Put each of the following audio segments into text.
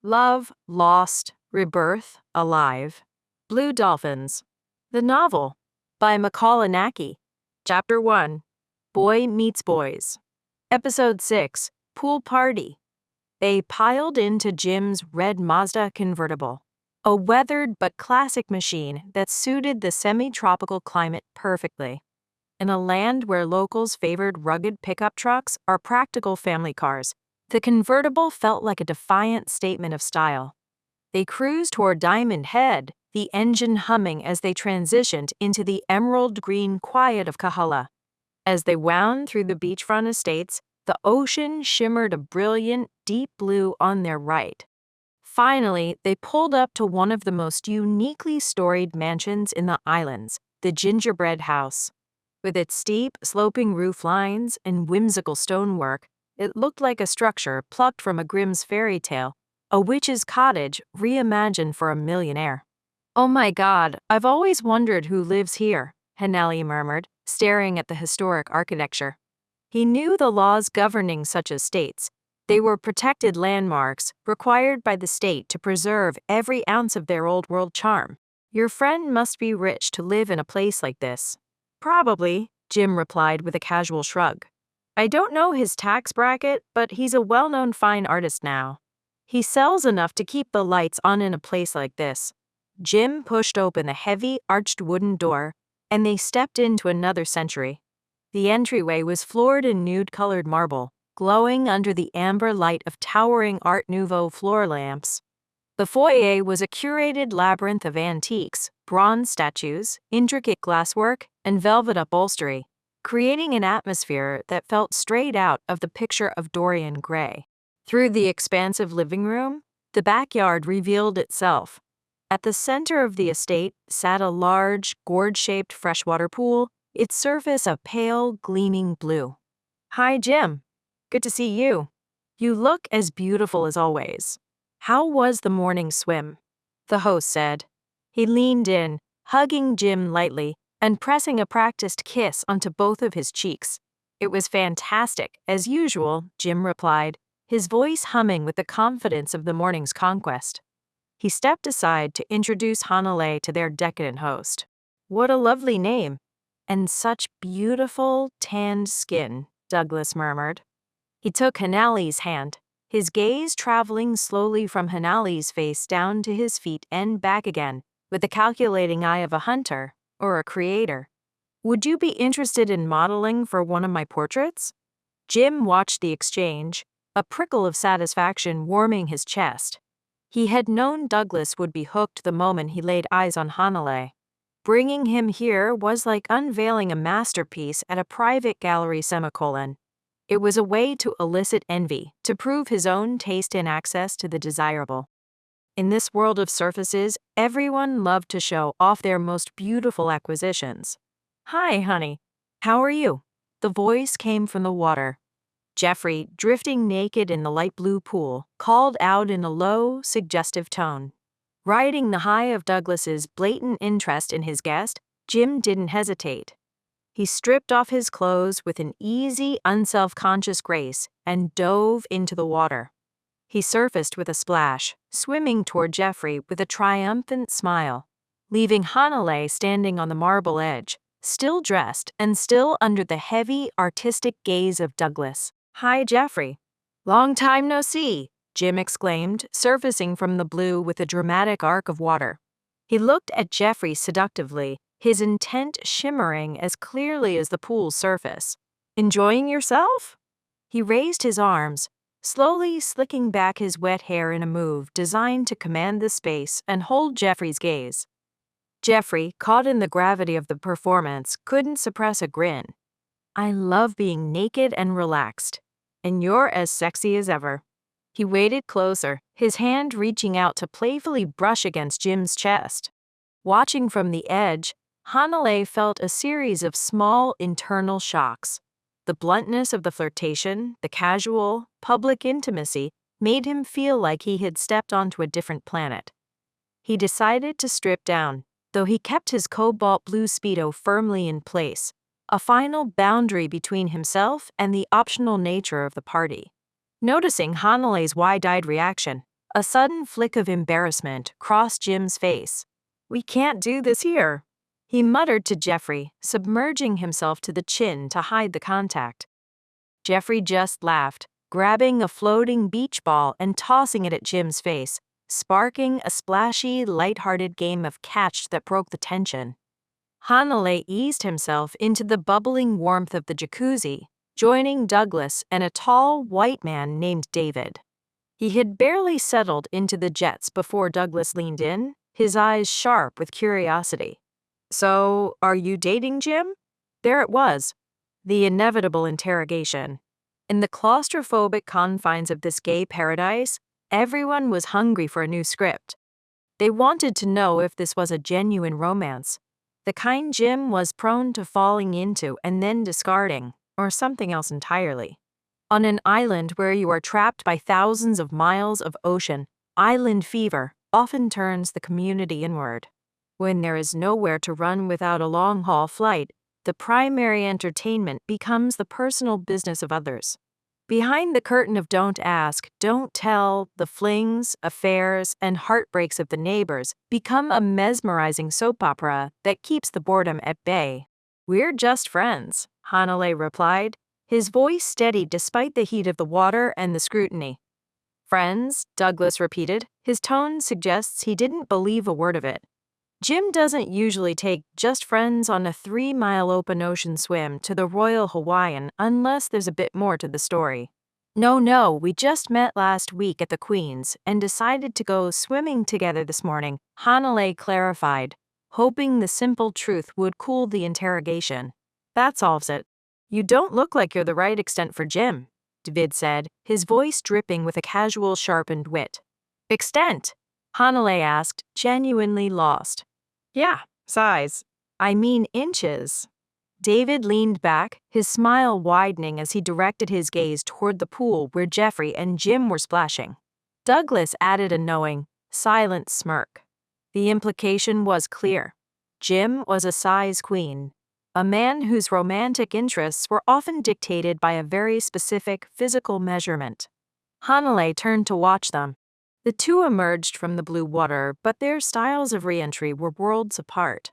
Love, Lost, Rebirth, Alive. Blue Dolphins. The novel by Makāula Nakae. Chapter 1. Boy Meets Boys. Episode 6. Pool Party. They piled into Jim's red Mazda convertible, a weathered but classic machine that suited the semi-tropical climate perfectly. In a land where locals favored rugged pickup trucks or practical family cars, the convertible felt like a defiant statement of style. They cruised toward Diamond Head, the engine humming as they transitioned into the emerald green quiet of Kāhala. As they wound through the beachfront estates, the ocean shimmered a brilliant, deep blue on their right. Finally, they pulled up to one of the most uniquely storied mansions in the islands, the Gingerbread House. With its steep, sloping roof lines and whimsical stonework, it looked like a structure plucked from a Grimm's fairy tale, a witch's cottage reimagined for a millionaire. "Oh my God, I've always wondered who lives here," Hanalei murmured, staring at the historic architecture. He knew the laws governing such estates. They were protected landmarks, required by the state to preserve every ounce of their old-world charm. "Your friend must be rich to live in a place like this." "Probably," Jim replied with a casual shrug. "I don't know his tax bracket, but he's a well-known fine artist now. He sells enough to keep the lights on in a place like this." Jim pushed open the heavy, arched wooden door, and they stepped into another century. The entryway was floored in nude-colored marble, glowing under the amber light of towering Art Nouveau floor lamps. The foyer was a curated labyrinth of antiques, bronze statues, intricate glasswork, and velvet upholstery, creating an atmosphere that felt straight out of the picture of Dorian Gray. Through the expansive living room, the backyard revealed itself. At the center of the estate sat a large, gourd-shaped freshwater pool, its surface a pale, gleaming blue. "Hi, Jim. Good to see you. You look as beautiful as always. How was the morning swim?" the host said. He leaned in, hugging Jim lightly and pressing a practiced kiss onto both of his cheeks. "It was fantastic, as usual," Jim replied, his voice humming with the confidence of the morning's conquest. He stepped aside to introduce Hanalei to their decadent host. "What a lovely name, and such beautiful, tanned skin," Douglas murmured. He took Hanalei's hand, his gaze traveling slowly from Hanalei's face down to his feet and back again, with the calculating eye of a hunter or a creator. "Would you be interested in modeling for one of my portraits?" Jim watched the exchange, a prickle of satisfaction warming his chest. He had known Douglas would be hooked the moment he laid eyes on Hanalei. Bringing him here was like unveiling a masterpiece at a private gallery semicolon. It was a way to elicit envy, to prove his own taste and access to the desirable. In this world of surfaces, everyone loved to show off their most beautiful acquisitions. "Hi, honey. How are you?" The voice came from the water. Jeffrey, drifting naked in the light blue pool, called out in a low, suggestive tone. Riding the high of Douglas's blatant interest in his guest, Jim didn't hesitate. He stripped off his clothes with an easy, unself-conscious grace and dove into the water. He surfaced with a splash, swimming toward Jeffrey with a triumphant smile, leaving Hanalei standing on the marble edge, still dressed and still under the heavy, artistic gaze of Douglas. "Hi, Jeffrey. Long time no see," Jim exclaimed, surfacing from the blue with a dramatic arc of water. He looked at Jeffrey seductively, his intent shimmering as clearly as the pool's surface. "Enjoying yourself?" He raised his arms, slowly slicking back his wet hair in a move designed to command the space and hold Jeffrey's gaze. Jeffrey, caught in the gravity of the performance, couldn't suppress a grin. "I love being naked and relaxed, and you're as sexy as ever." He waded closer, his hand reaching out to playfully brush against Jim's chest. Watching from the edge, Hanalei felt a series of small internal shocks. The bluntness of the flirtation, the casual, public intimacy, made him feel like he had stepped onto a different planet. He decided to strip down, though he kept his cobalt blue Speedo firmly in place, a final boundary between himself and the optional nature of the party. Noticing Hanalei's wide-eyed reaction, A sudden flick of embarrassment crossed Jim's face. "We can't do this here," he muttered to Jeffrey, submerging himself to the chin to hide the contact. Jeffrey just laughed, grabbing a floating beach ball and tossing it at Jim's face, sparking a splashy, light-hearted game of catch that broke the tension. Hanalei eased himself into the bubbling warmth of the jacuzzi, joining Douglas and a tall, white man named David. He had barely settled into the jets before Douglas leaned in, his eyes sharp with curiosity. "So, are you dating Jim?" There it was, the inevitable interrogation. In the claustrophobic confines of this gay paradise, everyone was hungry for a new script. They wanted to know if this was a genuine romance, the kind Jim was prone to falling into and then discarding, or something else entirely. On an island where you are trapped by thousands of miles of ocean, island fever often turns the community inward. When there is nowhere to run without a long-haul flight, the primary entertainment becomes the personal business of others. Behind the curtain of don't ask, don't tell, the flings, affairs, and heartbreaks of the neighbors become a mesmerizing soap opera that keeps the boredom at bay. "We're just friends," Hanalei replied, his voice steady despite the heat of the water and the scrutiny. "Friends," Douglas repeated, his tone suggests he didn't believe a word of it. Jim doesn't usually take just friends on a 3-mile open ocean swim to the Royal Hawaiian unless there's a bit more to the story. No, we just met last week at the Queen's and decided to go swimming together this morning," Hanalei clarified, hoping the simple truth would cool the interrogation. "That solves it." "You don't look like you're the right extent for Jim," David said, his voice dripping with a casual sharpened wit. "Extent?" Hanalei asked, genuinely lost. "Yeah, size. I mean inches." David leaned back, his smile widening as he directed his gaze toward the pool where Jeffrey and Jim were splashing. Douglas added a knowing, silent smirk. The implication was clear. Jim was a size queen, a man whose romantic interests were often dictated by a very specific physical measurement. Hanalei turned to watch them. The two emerged from the blue water, but their styles of re-entry were worlds apart.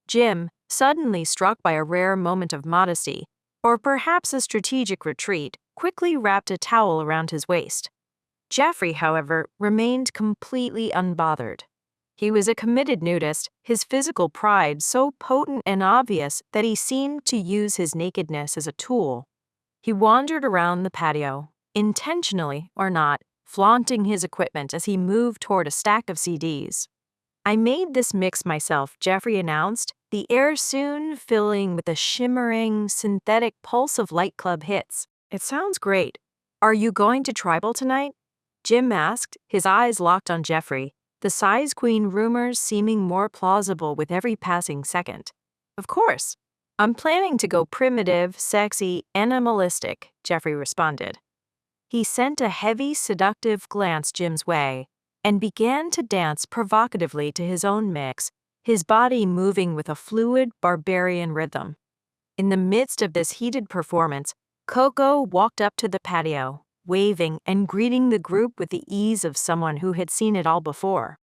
Jim, suddenly struck by a rare moment of modesty, or perhaps a strategic retreat, quickly wrapped a towel around his waist. Jeffrey, however, remained completely unbothered. He was a committed nudist, his physical pride so potent and obvious that he seemed to use his nakedness as a tool. He wandered around the patio, intentionally or not, flaunting his equipment as he moved toward a stack of CDs. "I made this mix myself," Jeffrey announced, the air soon filling with a shimmering, synthetic pulse of light club hits. "It sounds great. Are you going to tribal tonight?" Jim asked, his eyes locked on Jeffrey, the size queen rumors seeming more plausible with every passing second. "Of course. I'm planning to go primitive, sexy, animalistic," Jeffrey responded. He sent a heavy, seductive glance Jim's way and began to dance provocatively to his own mix, his body moving with a fluid, barbarian rhythm. In the midst of this heated performance, Coco walked up to the patio, waving and greeting the group with the ease of someone who had seen it all before.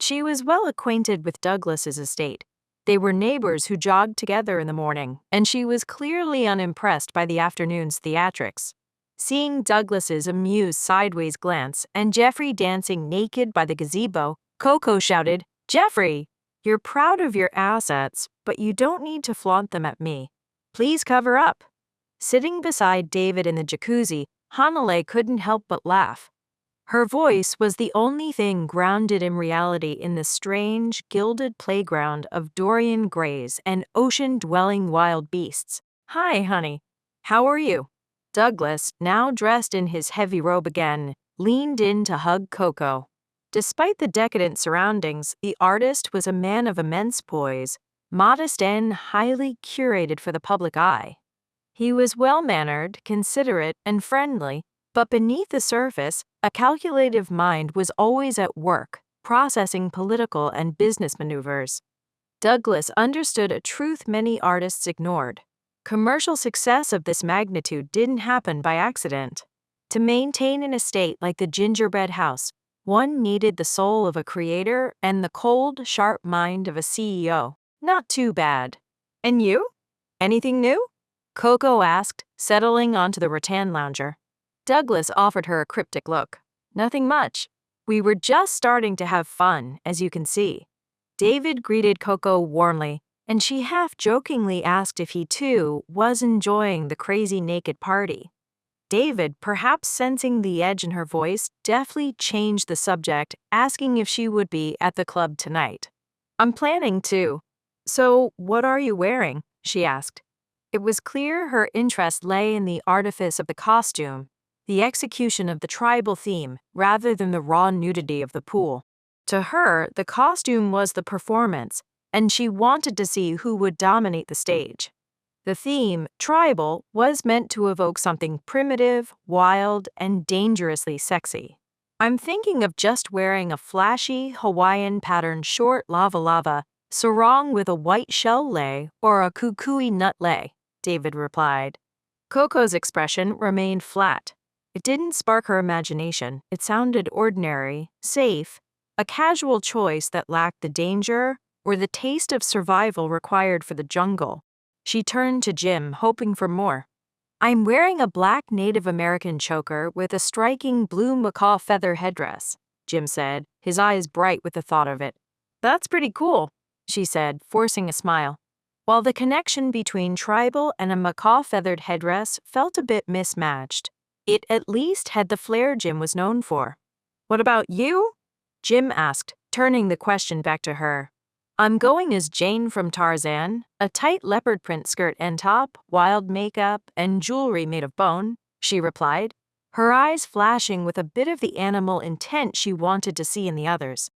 She was well acquainted with Douglas's estate. They were neighbors who jogged together in the morning, and she was clearly unimpressed by the afternoon's theatrics. Seeing Douglas's amused sideways glance and Jeffrey dancing naked by the gazebo, Coco shouted, "Jeffrey, you're proud of your assets, but you don't need to flaunt them at me. Please cover up." Sitting beside David in the jacuzzi, Hanalei couldn't help but laugh. Her voice was the only thing grounded in reality in the strange, gilded playground of Dorian Grays and ocean-dwelling wild beasts. "Hi, honey. How are you?" Douglas, now dressed in his heavy robe again, leaned in to hug Coco. Despite the decadent surroundings, the artist was a man of immense poise, modest and highly curated for the public eye. He was well-mannered, considerate, and friendly, but beneath the surface, a calculative mind was always at work, processing political and business maneuvers. Douglas understood a truth many artists ignored. Commercial success of this magnitude didn't happen by accident. To maintain an estate like the Gingerbread House, One needed the soul of a creator and the cold, sharp mind of a CEO. Not too bad. And you? Anything new? Coco asked, settling onto the rattan lounger. Douglas offered her a cryptic look. Nothing much. We were just starting to have fun, as you can see. David greeted Coco warmly, and she half-jokingly asked if he, too, was enjoying the crazy naked party. David, perhaps sensing the edge in her voice, deftly changed the subject, asking if she would be at the club tonight. I'm planning to. So, what are you wearing? She asked. It was clear her interest lay in the artifice of the costume, the execution of the tribal theme, rather than the raw nudity of the pool. To her, the costume was the performance, and she wanted to see who would dominate the stage. The theme, tribal, was meant to evoke something primitive, wild, and dangerously sexy. I'm thinking of just wearing a flashy Hawaiian pattern short lava sarong with a white shell lei or a kukui nut lei, David replied. Coco's expression remained flat. It didn't spark her imagination. It sounded ordinary, safe, a casual choice that lacked the danger or the taste of survival required for the jungle. She turned to Jim, hoping for more. I'm wearing a black Native American choker with a striking blue macaw feather headdress, Jim said, his eyes bright with the thought of it. That's pretty cool, she said, forcing a smile. While the connection between tribal and a macaw-feathered headdress felt a bit mismatched, it at least had the flair Jim was known for. What about you? Jim asked, turning the question back to her. I'm going as Jane from Tarzan, a tight leopard print skirt and top, wild makeup, and jewelry made of bone, she replied, her eyes flashing with a bit of the animal intent she wanted to see in the others.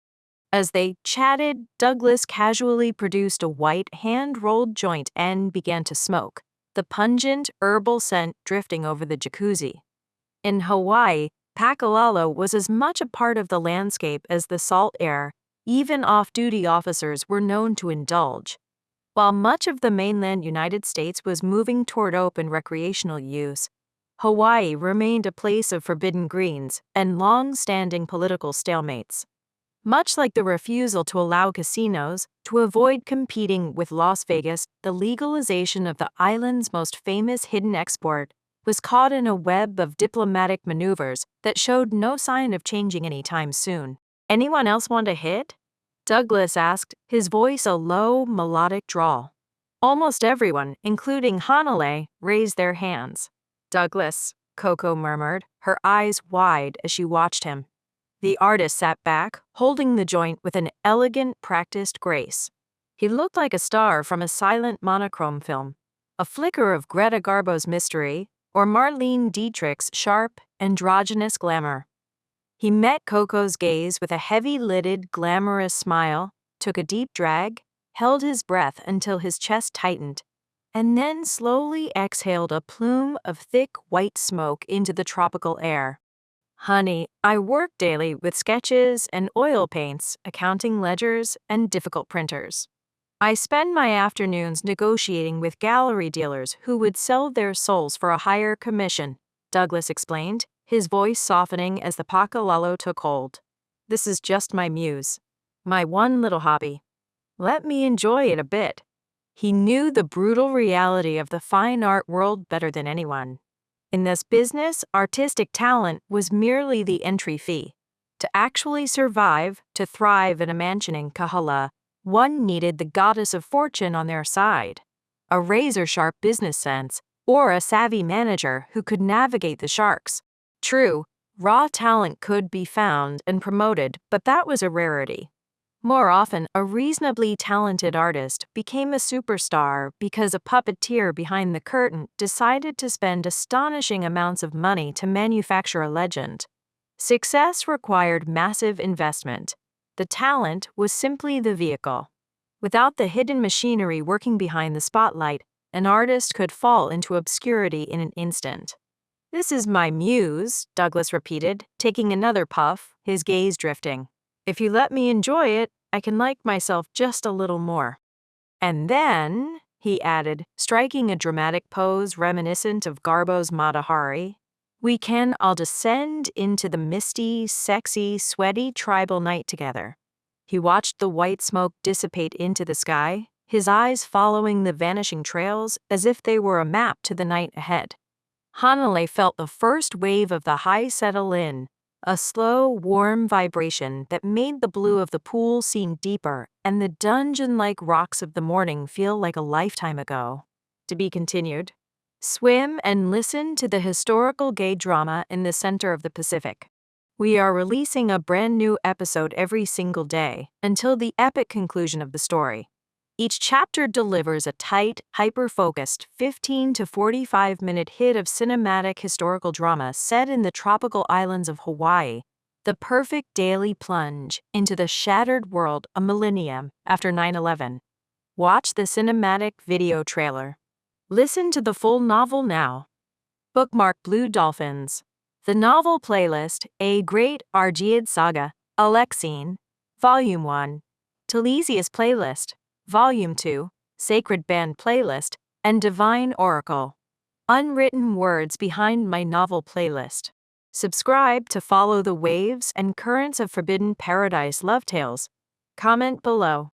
As they chatted, Douglas casually produced a white, hand-rolled joint and began to smoke, the pungent, herbal scent drifting over the jacuzzi. In Hawaii, pakalōlō was as much a part of the landscape as the salt air. Even off-duty officers were known to indulge. While much of the mainland United States was moving toward open recreational use, Hawaii remained a place of forbidden greens and long-standing political stalemates. Much like the refusal to allow casinos to avoid competing with Las Vegas, the legalization of the island's most famous hidden export was caught in a web of diplomatic maneuvers that showed no sign of changing anytime soon. Anyone else want a hit? Douglas asked, his voice a low, melodic drawl. Almost everyone, including Hanalei, raised their hands. Douglas, Coco murmured, her eyes wide as she watched him. The artist sat back, holding the joint with an elegant, practiced grace. He looked like a star from a silent monochrome film, a flicker of Greta Garbo's mystery, or Marlene Dietrich's sharp, androgynous glamour. He met Coco's gaze with a heavy-lidded, glamorous smile, took a deep drag, held his breath until his chest tightened, and then slowly exhaled a plume of thick white smoke into the tropical air. Honey, I work daily with sketches and oil paints, accounting ledgers, and difficult printers. I spend my afternoons negotiating with gallery dealers who would sell their souls for a higher commission, Douglas explained, his voice softening as the pakalōlō took hold. This is just my muse. My one little hobby. Let me enjoy it a bit. He knew the brutal reality of the fine art world better than anyone. In this business, artistic talent was merely the entry fee. To actually survive, to thrive in a mansion in Kāhala, one needed the goddess of fortune on their side, a razor-sharp business sense, or a savvy manager who could navigate the sharks. True, raw talent could be found and promoted, but that was a rarity. More often, a reasonably talented artist became a superstar because a puppeteer behind the curtain decided to spend astonishing amounts of money to manufacture a legend. Success required massive investment. The talent was simply the vehicle. Without the hidden machinery working behind the spotlight, an artist could fall into obscurity in an instant. This is my muse, Douglas repeated, taking another puff, his gaze drifting. If you let me enjoy it, I can like myself just a little more. And then, he added, striking a dramatic pose reminiscent of Garbo's Matahari, We can all descend into the misty, sexy, sweaty tribal night together. He watched the white smoke dissipate into the sky, his eyes following the vanishing trails as if they were a map to the night ahead. Hanalei felt the first wave of the high settle in, a slow, warm vibration that made the blue of the pool seem deeper and the dungeon-like rocks of the morning feel like a lifetime ago. To be continued. Swim and listen to the historical gay drama in the center of the Pacific. We are releasing a brand new episode every single day until the epic conclusion of the story. Each chapter delivers a tight, hyper-focused 15 to 45-minute hit of cinematic historical drama set in the tropical islands of Hawaii, the perfect daily plunge into the shattered world a millennium after 9/11. Watch the cinematic video trailer. Listen to the full novel now. Bookmark Blue Dolphins. The Novel Playlist, A Great Argead Saga, Alexine, Volume 1, Talesius Playlist, Volume 2, Sacred Band Playlist, and Divine Oracle. Unwritten words behind my novel playlist. Subscribe to follow the waves and currents of Forbidden Paradise love tales. Comment below.